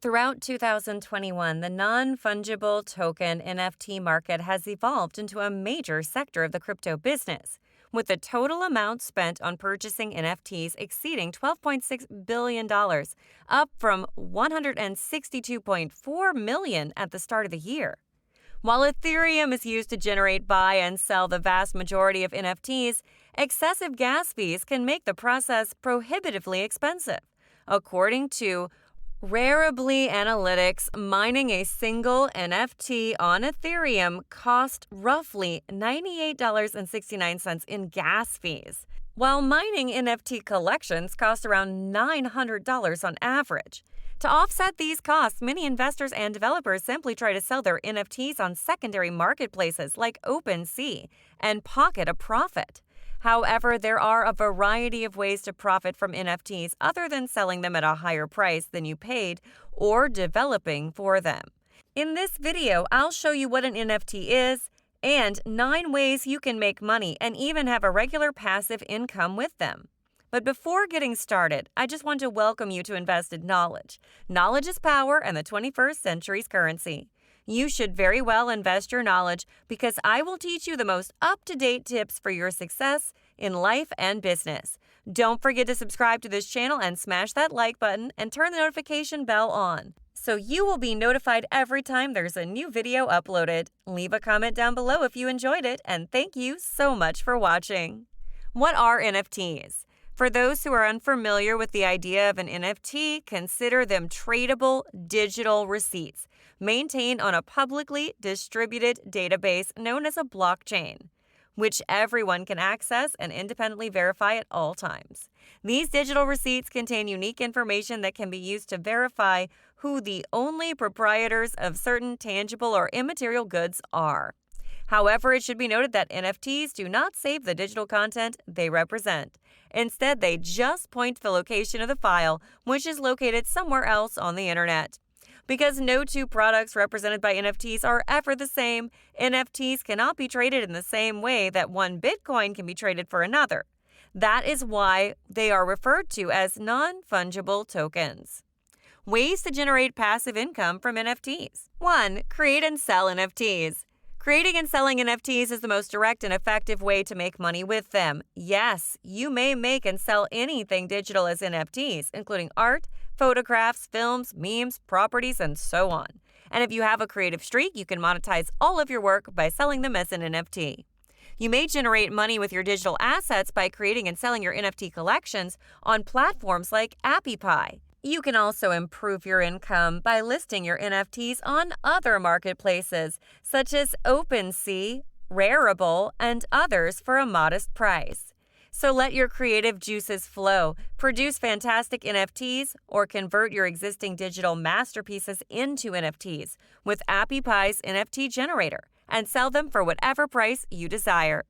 Throughout 2021, the non-fungible token NFT market has evolved into a major sector of the crypto business, with the total amount spent on purchasing NFTs exceeding $12.6 billion, up from $162.4 million at the start of the year. While Ethereum is used to generate, buy, and sell the vast majority of NFTs, excessive gas fees can make the process prohibitively expensive. According to Rarible Analytics, mining a single NFT on Ethereum cost roughly $98.69 in gas fees, while mining NFT collections cost around $900 on average. To offset these costs, many investors and developers simply try to sell their NFTs on secondary marketplaces like OpenSea and pocket a profit. However, there are a variety of ways to profit from NFTs other than selling them at a higher price than you paid or developing for them. In this video, I'll show you what an NFT is and 9 ways you can make money and even have a regular passive income with them. But before getting started, I just want to welcome you to Invested Knowledge. Knowledge is power and the 21st century's currency. You should very well invest your knowledge because I will teach you the most up-to-date tips for your success in life and business. Don't forget to subscribe to this channel and smash that like button and turn the notification bell on so you will be notified every time there's a new video uploaded. Leave a comment down below if you enjoyed it, and thank you so much for watching. What are NFTs? For those who are unfamiliar with the idea of an NFT, consider them tradable digital receipts maintained on a publicly distributed database known as a blockchain, which everyone can access and independently verify at all times. These digital receipts contain unique information that can be used to verify who the only proprietors of certain tangible or immaterial goods are. However, it should be noted that NFTs do not save the digital content they represent. Instead, they just point to the location of the file, which is located somewhere else on the internet. Because no two products represented by NFTs are ever the same, NFTs cannot be traded in the same way that one Bitcoin can be traded for another. That is why they are referred to as non-fungible tokens. Ways to generate passive income from NFTs. 1. Create and sell NFTs. Creating and selling NFTs is the most direct and effective way to make money with them. Yes, you may make and sell anything digital as NFTs, including art, photographs, films, memes, properties, and so on. And if you have a creative streak, you can monetize all of your work by selling them as an NFT. You may generate money with your digital assets by creating and selling your NFT collections on platforms like AppyPie. You can also improve your income by listing your NFTs on other marketplaces, such as OpenSea, Rarible, and others for a modest price. So let your creative juices flow, produce fantastic NFTs, or convert your existing digital masterpieces into NFTs with AppyPie's NFT generator and sell them for whatever price you desire.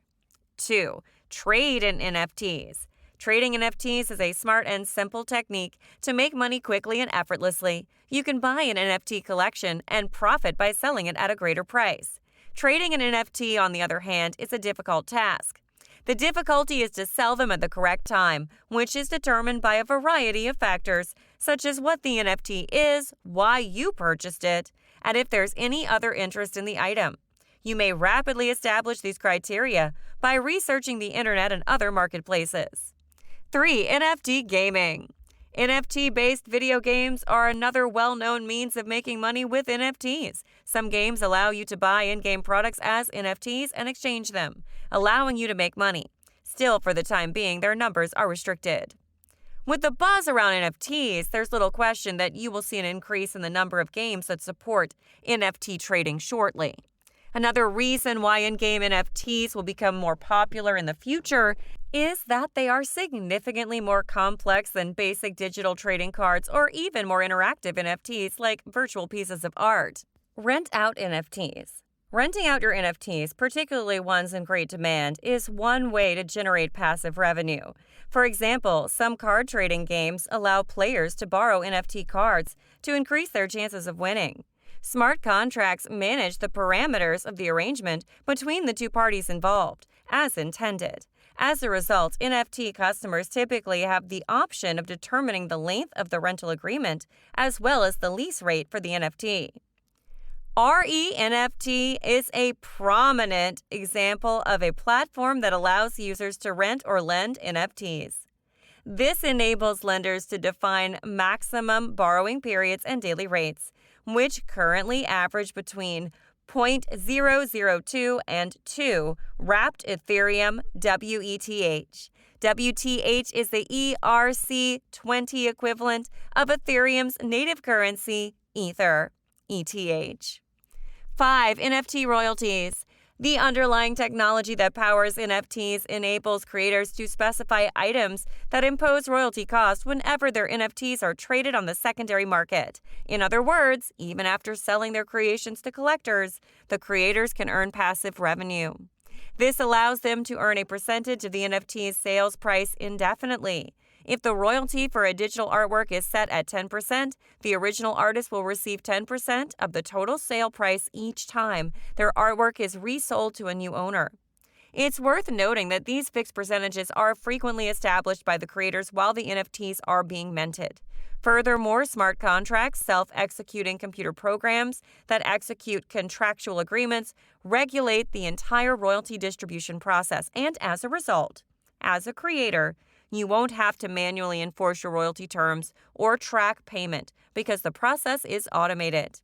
2. Trade in NFTs. Trading NFTs is a smart and simple technique to make money quickly and effortlessly. You can buy an NFT collection and profit by selling it at a greater price. Trading an NFT, on the other hand, is a difficult task. The difficulty is to sell them at the correct time, which is determined by a variety of factors, such as what the NFT is, why you purchased it, and if there's any other interest in the item. You may rapidly establish these criteria by researching the internet and other marketplaces. 3. Nft Gaming. NFT-based video games are another well-known means of making money with NFTs. Some games allow you to buy in-game products as NFTs and exchange them, allowing you to make money. Still, for the time being, their numbers are restricted. With the buzz around NFTs, there's little question that you will see an increase in the number of games that support NFT trading shortly. Another reason why in-game NFTs will become more popular in the future is that they are significantly more complex than basic digital trading cards or even more interactive NFTs like virtual pieces of art. Rent out NFTs. Renting out your NFTs, particularly ones in great demand, is one way to generate passive revenue. For example, some card trading games allow players to borrow NFT cards to increase their chances of winning. Smart contracts manage the parameters of the arrangement between the two parties involved, as intended. As a result, NFT customers typically have the option of determining the length of the rental agreement as well as the lease rate for the NFT. RENFT is a prominent example of a platform that allows users to rent or lend NFTs. This enables lenders to define maximum borrowing periods and daily rates, which currently average between 0.002 and 2 wrapped Ethereum WETH. WTH is the ERC20 equivalent of Ethereum's native currency, Ether, ETH. 5. NFT Royalties. The underlying technology that powers NFTs enables creators to specify items that impose royalty costs whenever their NFTs are traded on the secondary market. In other words, even after selling their creations to collectors, the creators can earn passive revenue. This allows them to earn a percentage of the NFT's sales price indefinitely. If the royalty for a digital artwork is set at 10%, the original artist will receive 10% of the total sale price each time their artwork is resold to a new owner. It's worth noting that these fixed percentages are frequently established by the creators while the NFTs are being minted. Furthermore, smart contracts, self-executing computer programs that execute contractual agreements, regulate the entire royalty distribution process, and as a result, as a creator, you won't have to manually enforce your royalty terms or track payment because the process is automated.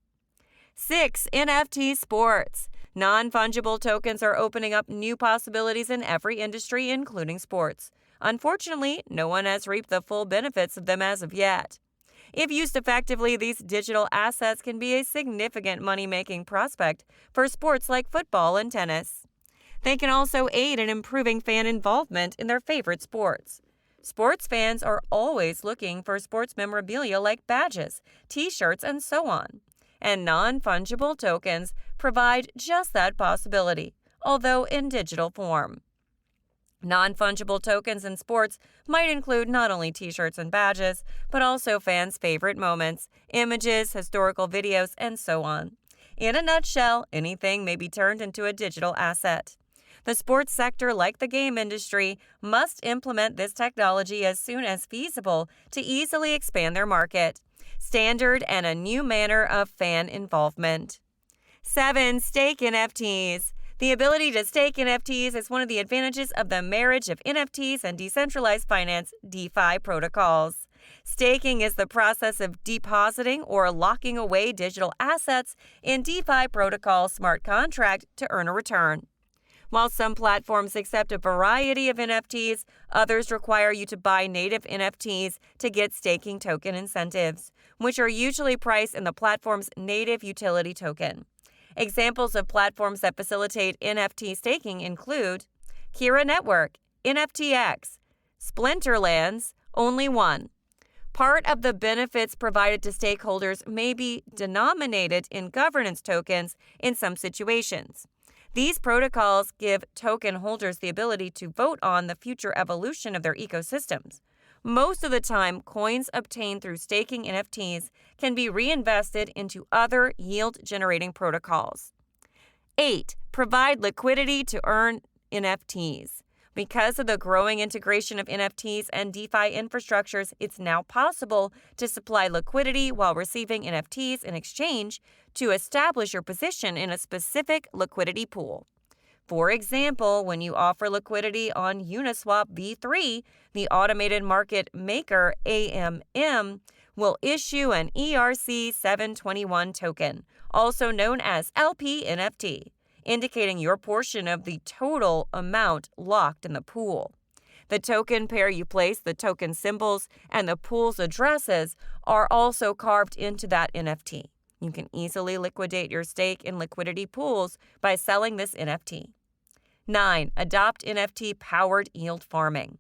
6. NFT Sports. Non-fungible tokens are opening up new possibilities in every industry, including sports. Unfortunately, no one has reaped the full benefits of them as of yet. If used effectively, these digital assets can be a significant money-making prospect for sports like football and tennis. They can also aid in improving fan involvement in their favorite sports. Sports fans are always looking for sports memorabilia like badges, t-shirts, and so on. And non-fungible tokens provide just that possibility, although in digital form. Non-fungible tokens in sports might include not only t-shirts and badges, but also fans' favorite moments, images, historical videos, and so on. In a nutshell, anything may be turned into a digital asset. The sports sector, like the game industry, must implement this technology as soon as feasible to easily expand their market, standard, and a new manner of fan involvement. 7. Stake NFTs. The ability to stake NFTs is one of the advantages of the marriage of NFTs and decentralized finance (DeFi) protocols. Staking is the process of depositing or locking away digital assets in DeFi protocol smart contract to earn a return. While some platforms accept a variety of NFTs, others require you to buy native NFTs to get staking token incentives, which are usually priced in the platform's native utility token. Examples of platforms that facilitate NFT staking include Kira Network, NFTX, Splinterlands, Only One. Part of the benefits provided to stakeholders may be denominated in governance tokens in some situations. These protocols give token holders the ability to vote on the future evolution of their ecosystems. Most of the time, coins obtained through staking NFTs can be reinvested into other yield-generating protocols. 8. Provide liquidity to earn NFTs. Because of the growing integration of NFTs and DeFi infrastructures, it's now possible to supply liquidity while receiving NFTs in exchange to establish your position in a specific liquidity pool. For example, when you offer liquidity on Uniswap v3, the automated market maker AMM will issue an ERC721 token, also known as LP-NFT, indicating your portion of the total amount locked in the pool. The token pair you place, the token symbols, and the pool's addresses are also carved into that NFT. You can easily liquidate your stake in liquidity pools by selling this NFT. 9. Adopt NFT-powered yield farming.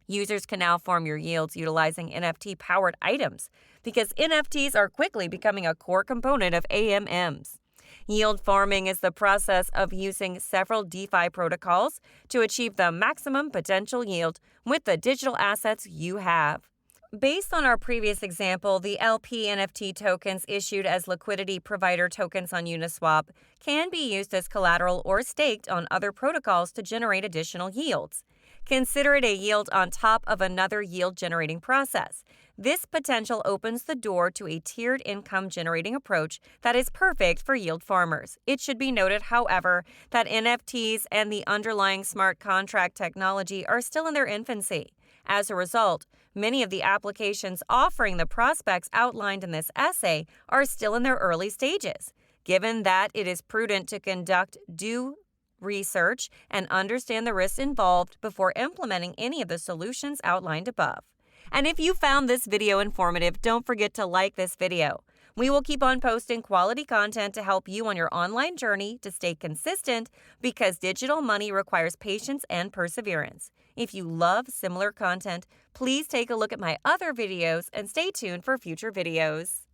Users can now farm your yields utilizing NFT-powered items because NFTs are quickly becoming a core component of AMMs. Yield farming is the process of using several DeFi protocols to achieve the maximum potential yield with the digital assets you have. Based on our previous example, the LP NFT tokens issued as liquidity provider tokens on Uniswap can be used as collateral or staked on other protocols to generate additional yields. Consider it a yield on top of another yield-generating process. This potential opens the door to a tiered income-generating approach that is perfect for yield farmers. It should be noted, however, that NFTs and the underlying smart contract technology are still in their infancy. As a result, many of the applications offering the prospects outlined in this essay are still in their early stages. Given that it is prudent to conduct due research and understand the risks involved before implementing any of the solutions outlined above. And if you found this video informative, don't forget to like this video. We will keep on posting quality content to help you on your online journey to stay consistent because digital money requires patience and perseverance. If you love similar content, please take a look at my other videos and stay tuned for future videos.